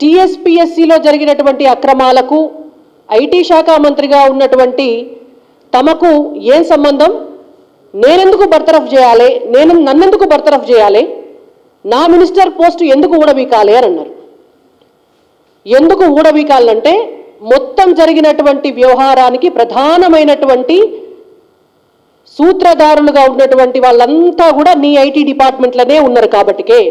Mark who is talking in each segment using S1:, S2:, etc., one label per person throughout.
S1: టీఎస్పీఎస్సీలో జరిగినటువంటి అక్రమాలకు ఐటీ శాఖ మంత్రిగా ఉన్నటువంటి తమకు ఏం సంబంధం? నేనెందుకు బర్తరఫ్ చేయాలి? నన్నెందుకు బర్తరఫ్ చేయాలి? నా మినిస్టర్ పోస్టు ఎందుకు ఊడబీకాలి అని అన్నారు. ఎందుకు ఊడబీకాలంటే మొత్తం జరిగినటువంటి వ్యవహారానికి ప్రధానమైనటువంటి సూత్రధారులుగా ఉన్నటువంటి వాళ్ళంతా కూడా నీ ఐటీ డిపార్ట్మెంట్లోనే ఉన్నారు. కాబట్టికే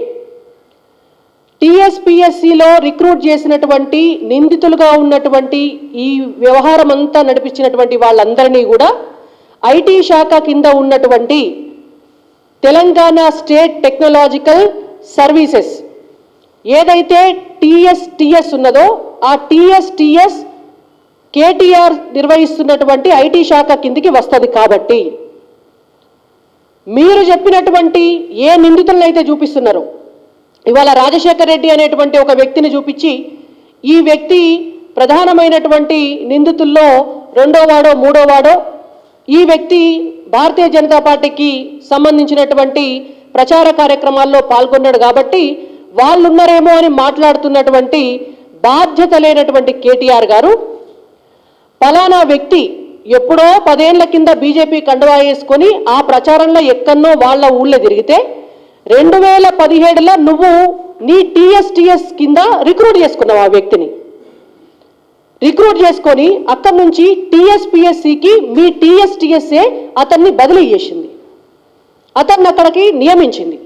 S1: టీఎస్పీఎస్సీలో రిక్రూట్ చేసినటువంటి నిందితులుగా ఉన్నటువంటి ఈ వ్యవహారం అంతా నడిపించినటువంటి వాళ్ళందరినీ కూడా ఐటీ శాఖ కింద ఉన్నటువంటి తెలంగాణ స్టేట్ టెక్నాలజికల్ సర్వీసెస్ ఏదైతే టీఎస్టీఎస్ ఉన్నదో ఆ టీఎస్టీఎస్ కేటీఆర్ నిర్వహిస్తున్నటువంటి ఐటీ శాఖ కిందికి వస్తుంది. కాబట్టి మీరు చెప్పినటువంటి ఏ నిందితులను అయితే చూపిస్తున్నారో, ఇవాళ రాజశేఖర్ రెడ్డి అనేటువంటి ఒక వ్యక్తిని చూపించి ఈ వ్యక్తి ప్రధానమైనటువంటి నిందితుల్లో రెండో వాడో మూడో వాడో, ఈ వ్యక్తి భారతీయ జనతా పార్టీకి సంబంధించినటువంటి ప్రచార కార్యక్రమాల్లో పాల్గొన్నాడు కాబట్టి వాళ్ళున్నారేమో అని మాట్లాడుతున్నటువంటి బాధ్యత లేనటువంటి కేటీఆర్ గారు ఫలానా వ్యక్తి ఎప్పుడో 10 ఏళ్ల కింద బీజేపీ కండువా వేసుకొని ఆ ప్రచారంలో ఎక్కడో వాళ్ళ ఊళ్ళో తిరిగితే 2017లో నువ్వు నీ టీఎస్టీఎస్ కింద రిక్రూట్ చేసుకున్నావు. ఆ వ్యక్తిని రిక్రూట్ చేసుకొని అక్కడి నుంచి టీఎస్పీఎస్సీకి మీ టీఎస్టీఎస్ఏ అతన్ని బదిలీ చేసింది, అతన్ని అక్కడికి నియమించింది.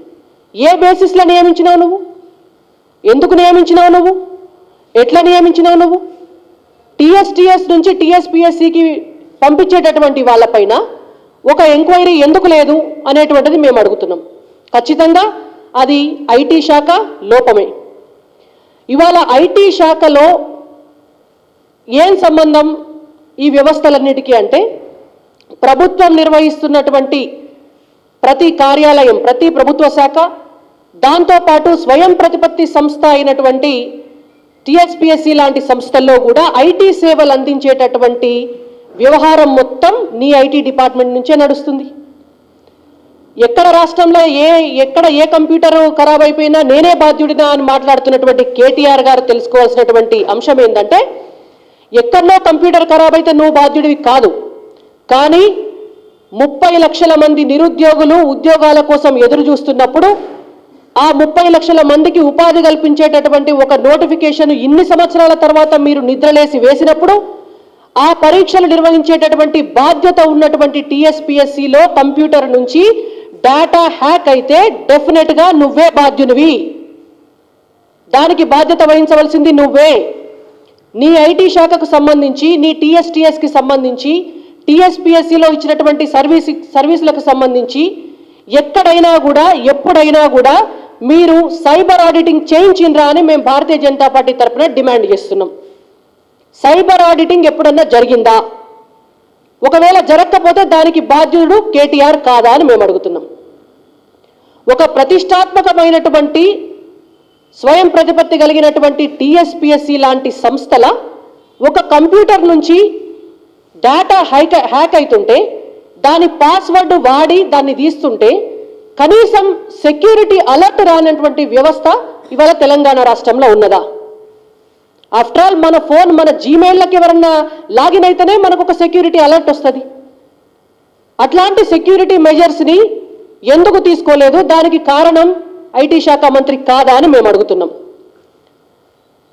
S1: ఏ బేసిస్లో నియమించినావు నువ్వు? ఎందుకు నియమించినావు నువ్వు? ఎట్లా నియమించినావు నువ్వు? టీఎస్టీఎస్ నుంచి టీఎస్పీఎస్సీకి పంపించేటటువంటి వాళ్ళపైన ఒక ఎంక్వైరీ ఎందుకు లేదు అనేటువంటిది మేము అడుగుతున్నాం. ఖచ్చితంగా అది ఐటీ శాఖ లోపమే. ఇవాళ ఐటీ శాఖలో ఏం సంబంధం ఈ వ్యవస్థలన్నిటికీ అంటే, ప్రభుత్వం నిర్వహిస్తున్నటువంటి ప్రతి కార్యాలయం, ప్రతి ప్రభుత్వ శాఖ, దాంతోపాటు స్వయం ప్రతిపత్తి సంస్థ అయినటువంటి టీఎస్పీఎస్సీ లాంటి సంస్థల్లో కూడా ఐటీ సేవలు అందించేటటువంటి వ్యవహారం మొత్తం నీ ఐటీ డిపార్ట్మెంట్ నుంచే నడుస్తుంది. ఎక్కడ రాష్ట్రంలో ఎక్కడ ఏ కంప్యూటర్ ఖరాబ్ అయిపోయినా నేనే బాధ్యుడినా అని మాట్లాడుతున్నటువంటి కేటీఆర్ గారు తెలుసుకోవాల్సినటువంటి అంశం ఏంటంటే, ఎక్కడో కంప్యూటర్ ఖరాబ్ అయితే నువ్వు బాధ్యుడివి కాదు, కానీ 30 లక్షల మంది నిరుద్యోగులు ఉద్యోగాల కోసం ఎదురు చూస్తున్నప్పుడు ఆ 30 లక్షల మందికి ఉపాధి కల్పించేటటువంటి ఒక నోటిఫికేషన్ ఇన్ని సంవత్సరాల తర్వాత మీరు నిద్రలేసి వేసినప్పుడు ఆ పరీక్షలు నిర్వహించేటటువంటి బాధ్యత ఉన్నటువంటి టీఎస్పీఎస్సీలో కంప్యూటర్ నుంచి డేటా హ్యాక్ అయితే డెఫినెట్గా నువ్వే బాధ్యునివి, దానికి బాధ్యత వహించవలసింది నువ్వే. నీ ఐటీ శాఖకు సంబంధించి, నీ టీఎస్టీఎస్కి సంబంధించి, టీఎస్పీఎస్సీలో ఇచ్చినటువంటి సర్వీసులకు సంబంధించి ఎక్కడైనా కూడా ఎప్పుడైనా కూడా మీరు సైబర్ ఆడిటింగ్ చేయించిండ్రా అని మేము భారతీయ జనతా పార్టీ తరఫున డిమాండ్ చేస్తున్నాం. సైబర్ ఆడిటింగ్ ఎప్పుడన్నా జరిగిందా? ఒకవేళ జరగకపోతే దానికి బాధ్యుడు కేటీఆర్ కాదా అని మేము అడుగుతున్నాం. ఒక ప్రతిష్టాత్మకమైనటువంటి స్వయం ప్రతిపత్తి కలిగినటువంటి టీఎస్పీఎస్సీ లాంటి సంస్థల ఒక కంప్యూటర్ నుంచి డేటా హ్యాక్ అవుతుంటే దాని పాస్వర్డ్ వాడి దాన్ని తీస్తుంటే కనీసం సెక్యూరిటీ అలర్ట్ రానటువంటి వ్యవస్థ ఇవాళ తెలంగాణ రాష్ట్రంలో ఉన్నదా? ఆఫ్టర్ ఆల్ మన ఫోన్, మన జీమెయిల్కి ఎవరన్నా లాగిన్ అయితేనే మనకు ఒక సెక్యూరిటీ అలర్ట్ వస్తుంది. అట్లాంటి సెక్యూరిటీ మెజర్స్ని ఎందుకు తీసుకోలేదు? దానికి కారణం ఐటీ శాఖ మంత్రి కాదా అని మేము అడుగుతున్నాం.